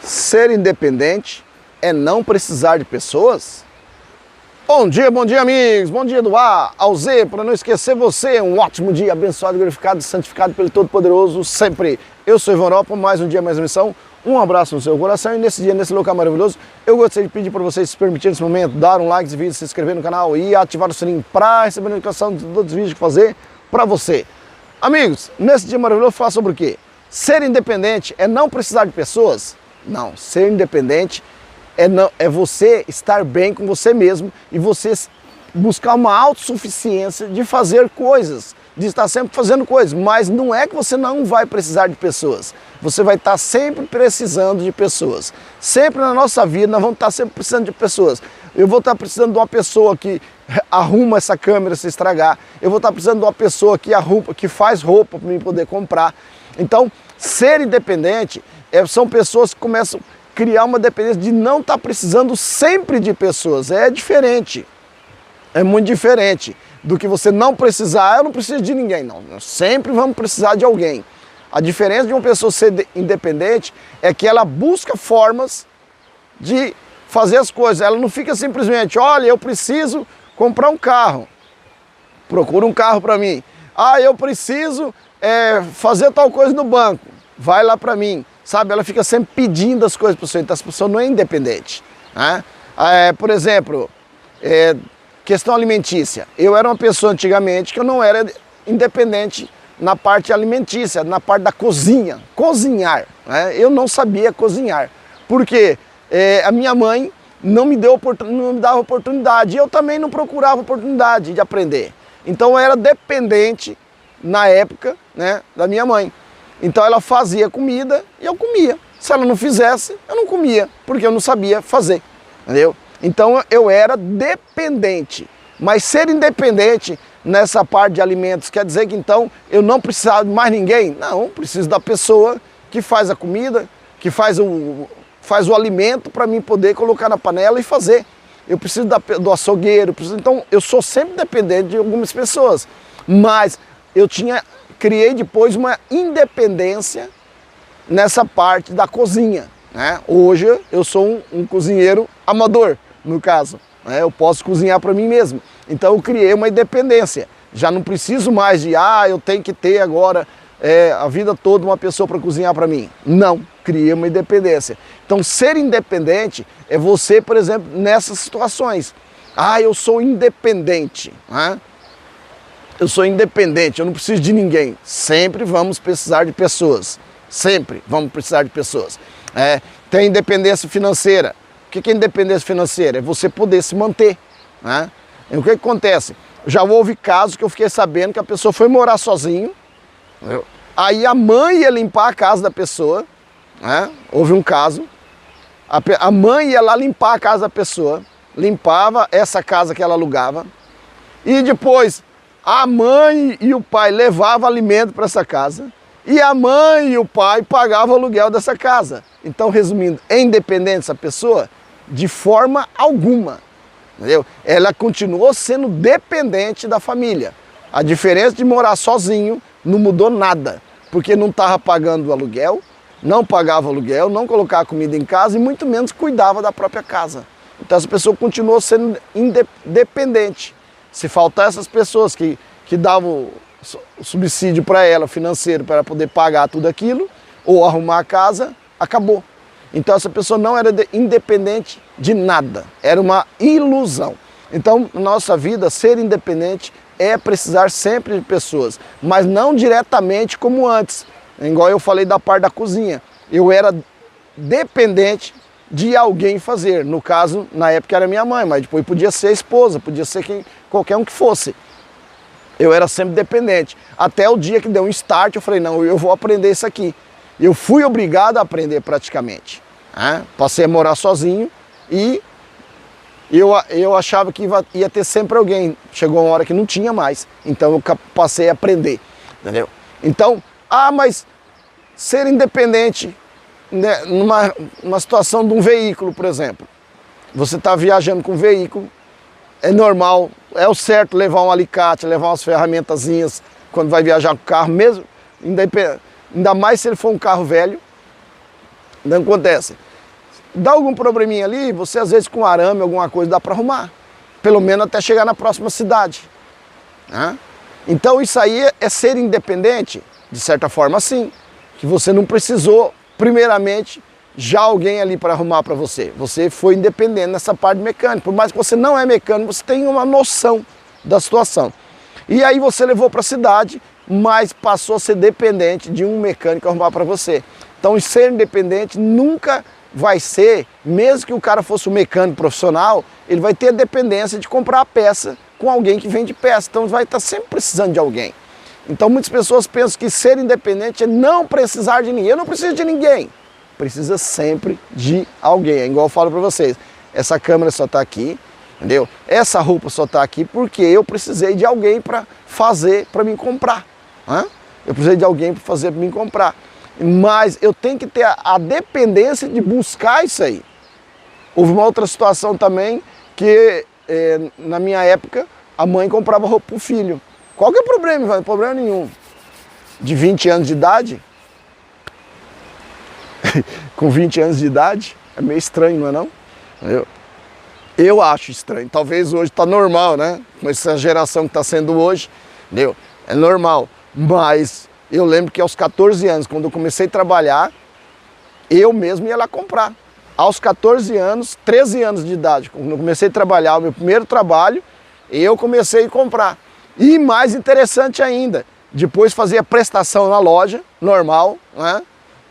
Ser independente é não precisar de pessoas? Bom dia amigos, bom dia do A ao Z, para não esquecer você, um ótimo dia, abençoado, glorificado e santificado pelo Todo-Poderoso, sempre. Eu sou Ivan Europa, mais um dia, mais uma missão, um abraço no seu coração e nesse dia, nesse local maravilhoso, eu gostaria de pedir para vocês se permitirem nesse momento, dar um like nesse vídeo, se inscrever no canal e ativar o sininho para receber a notificação de todos os vídeos que fazer para você. Amigos, nesse dia maravilhoso eu vou falar sobre o quê? Ser independente é não precisar de pessoas? Não, ser independente é você estar bem com você mesmo e você buscar uma autossuficiência de fazer coisas, de estar sempre fazendo coisas, mas não é que você não vai precisar de pessoas, você vai estar sempre precisando de pessoas. Sempre na nossa vida nós vamos estar sempre precisando de pessoas. Eu vou estar precisando de uma pessoa que arruma essa câmera se estragar, eu vou estar precisando de uma pessoa que arruma, que faz roupa para mim poder comprar. Então, ser independente são pessoas que começam a criar uma dependência de não estar precisando sempre de pessoas. É diferente, é muito diferente do que você não precisar. Eu não preciso de ninguém, não. Nós sempre vamos precisar de alguém. A diferença de uma pessoa ser independente é que ela busca formas de fazer as coisas. Ela não fica simplesmente, olha, eu preciso comprar um carro, procura um carro para mim. Ah, eu preciso fazer tal coisa no banco, vai lá para mim. Sabe, ela fica sempre pedindo as coisas para você, então essa pessoa não é independente, né? Por exemplo, questão alimentícia. Eu era uma pessoa antigamente que eu não era independente na parte alimentícia, na parte da cozinha, cozinhar, né? Eu não sabia cozinhar, porque a minha mãe não me dava oportunidade, e eu também não procurava oportunidade de aprender. Então eu era dependente na época, né, da minha mãe. Então ela fazia comida e eu comia. Se ela não fizesse, eu não comia, porque eu não sabia fazer, entendeu? Então eu era dependente. Mas ser independente nessa parte de alimentos quer dizer que então eu não precisava de mais ninguém? Não, preciso da pessoa que faz a comida, que faz o alimento para mim poder colocar na panela e fazer. Eu preciso do açougueiro, então eu sou sempre dependente de algumas pessoas. Mas eu criei depois uma independência nessa parte da cozinha, né? Hoje eu sou um cozinheiro amador, no caso, né? Eu posso cozinhar para mim mesmo. Então eu criei uma independência. Já não preciso mais de, eu tenho que ter agora a vida toda uma pessoa para cozinhar para mim. Não, criei uma independência. Então ser independente é você, por exemplo, nessas situações. Eu sou independente, né? Eu sou independente, eu não preciso de ninguém. Sempre vamos precisar de pessoas. Sempre vamos precisar de pessoas. Tem independência financeira. O que é independência financeira? É você poder se manter, né? E o que acontece? Já houve casos que eu fiquei sabendo que a pessoa foi morar sozinho. Aí a mãe ia limpar a casa da pessoa, né? Houve um caso. A mãe ia lá limpar a casa da pessoa, limpava essa casa que ela alugava. E depois a mãe e o pai levavam alimento para essa casa e a mãe e o pai pagavam o aluguel dessa casa. Então, resumindo, é independente essa pessoa? De forma alguma, entendeu? Ela continuou sendo dependente da família. A diferença de morar sozinho não mudou nada, porque não estava pagando o aluguel, não pagava o aluguel, não colocava comida em casa e muito menos cuidava da própria casa. Então, essa pessoa continuou sendo independente. Se faltar essas pessoas que davam o subsídio para ela, financeiro, para ela poder pagar tudo aquilo, ou arrumar a casa, acabou. Então essa pessoa não era independente de nada, era uma ilusão. Então, na nossa vida, ser independente é precisar sempre de pessoas, mas não diretamente como antes. Igual eu falei da parte da cozinha, eu era dependente de alguém fazer. No caso, na época era minha mãe, mas depois podia ser a esposa, podia ser qualquer um que fosse. Eu era sempre dependente. Até o dia que deu um start, eu falei, não, eu vou aprender isso aqui. Eu fui obrigado a aprender praticamente, né? Passei a morar sozinho e eu achava que ia ter sempre alguém. Chegou uma hora que não tinha mais, então eu passei a aprender, entendeu? Então, mas ser independente, né, numa situação de um veículo, por exemplo. Você está viajando com um veículo, é normal, é o certo levar um alicate, levar umas ferramentazinhas quando vai viajar com o carro, mesmo, ainda mais se ele for um carro velho. Não acontece. Dá algum probleminha ali, você às vezes com arame, alguma coisa, dá para arrumar. Pelo menos até chegar na próxima cidade. Né? Então isso aí é ser independente, de certa forma sim. Que você não precisou, primeiramente, já alguém ali para arrumar para você. Você foi independente nessa parte mecânica. Por mais que você não é mecânico, você tem uma noção da situação. E aí você levou para a cidade, mas passou a ser dependente de um mecânico arrumar para você. Então ser independente nunca vai ser, mesmo que o cara fosse um mecânico profissional, ele vai ter a dependência de comprar a peça com alguém que vende peça. Então vai estar sempre precisando de alguém. Então muitas pessoas pensam que ser independente é não precisar de ninguém. Eu não preciso de ninguém. Precisa sempre de alguém. É igual eu falo para vocês, essa câmera só está aqui, entendeu? Essa roupa só está aqui porque eu precisei de alguém para fazer, para mim comprar. Né? Eu precisei de alguém para fazer para mim comprar. Mas eu tenho que ter a dependência de buscar isso aí. Houve uma outra situação também que na minha época a mãe comprava roupa para o filho. Qual que é o problema? Não tem problema nenhum. De 20 anos de idade, com 20 anos de idade, é meio estranho, não é não? Eu acho estranho. Talvez hoje está normal, né? Com essa geração que está sendo hoje, entendeu? É normal. Mas eu lembro que aos 14 anos, quando eu comecei a trabalhar, eu mesmo ia lá comprar. Aos 14 anos, 13 anos de idade, quando eu comecei a trabalhar, o meu primeiro trabalho, eu comecei a comprar. E mais interessante ainda, depois fazia prestação na loja, normal, né?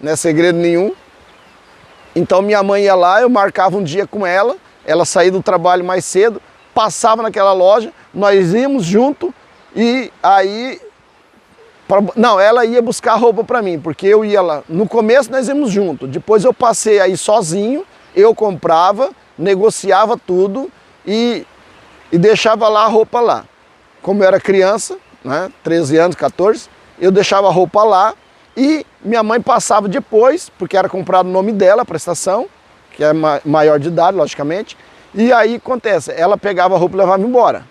Não é segredo nenhum. Então minha mãe ia lá, eu marcava um dia com ela, ela saía do trabalho mais cedo, passava naquela loja, nós íamos junto e aí... Não, ela ia buscar roupa para mim, porque eu ia lá. No começo nós íamos junto, depois eu passei aí sozinho, eu comprava, negociava tudo e deixava lá a roupa lá. Como eu era criança, né, 13 anos, 14, eu deixava a roupa lá e minha mãe passava depois, porque era comprado o nome dela, a prestação, que é maior de idade, logicamente, e aí acontece, ela pegava a roupa e levava embora.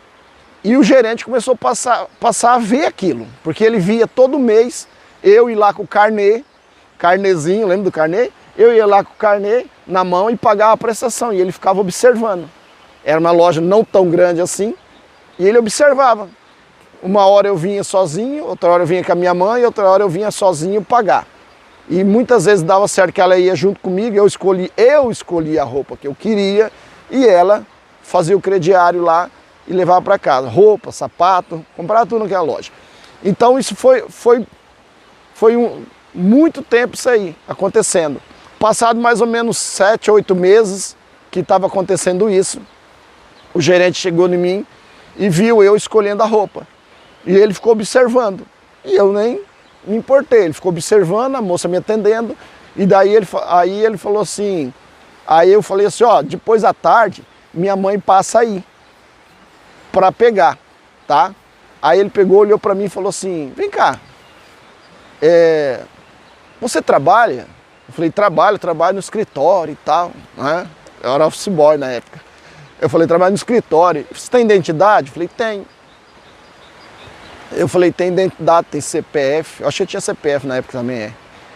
E o gerente começou a passar a ver aquilo, porque ele via todo mês eu ir lá com o carnezinho, lembra do carnê? Eu ia lá com o carnê na mão e pagava a prestação, e ele ficava observando. Era uma loja não tão grande assim, e ele observava. Uma hora eu vinha sozinho, outra hora eu vinha com a minha mãe, outra hora eu vinha sozinho pagar. E muitas vezes dava certo que ela ia junto comigo, eu escolhi a roupa que eu queria, e ela fazia o crediário lá, e levava para casa, roupa, sapato, comprava tudo naquela loja. Então isso foi muito tempo isso aí acontecendo. Passado mais ou menos 7, 8 meses que estava acontecendo isso, o gerente chegou em mim e viu eu escolhendo a roupa. E ele ficou observando. E eu nem me importei, ele ficou observando, a moça me atendendo, e daí ele falou assim, aí eu falei assim, ó, depois da tarde, minha mãe passa aí para pegar, tá? Aí ele pegou, olhou para mim e falou assim, vem cá, você trabalha? Eu falei, trabalho no escritório e tal, né? Eu era office boy na época. Eu falei, trabalho no escritório. Você tem identidade? Eu falei, tem. Eu falei, tem identidade, tem CPF. Eu achei que tinha CPF na época também,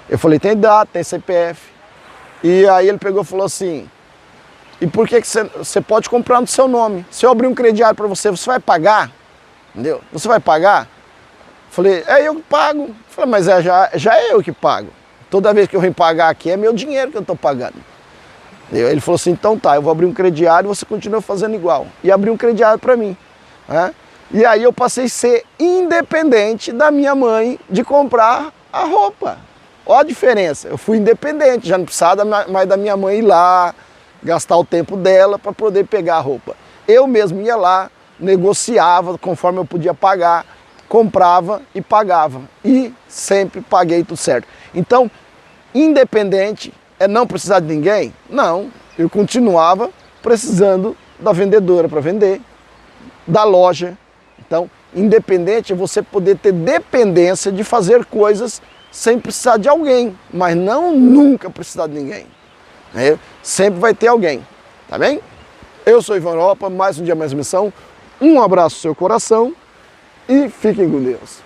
Eu falei, tem data, tem CPF. E aí ele pegou e falou assim, e por que você pode comprar no seu nome? Se eu abrir um crediário para você, você vai pagar? Entendeu? Você vai pagar? Falei, eu que pago. Falei, mas já é eu que pago. Toda vez que eu venho pagar aqui é meu dinheiro que eu estou pagando. Ele falou assim, então tá, eu vou abrir um crediário e você continua fazendo igual. E abriu um crediário para mim. Né? E aí eu passei a ser independente da minha mãe de comprar a roupa. Olha a diferença, eu fui independente, já não precisava mais da minha mãe ir lá, gastar o tempo dela para poder pegar a roupa. Eu mesmo ia lá, negociava conforme eu podia pagar, comprava e pagava. E sempre paguei tudo certo. Então, independente é não precisar de ninguém? Não, eu continuava precisando da vendedora para vender, da loja. Então, independente é você poder ter dependência de fazer coisas sem precisar de alguém, mas não nunca precisar de ninguém. Sempre vai ter alguém, tá bem? Eu sou Ivan Europa, mais um dia, mais uma missão. Um abraço no seu coração e fiquem com Deus.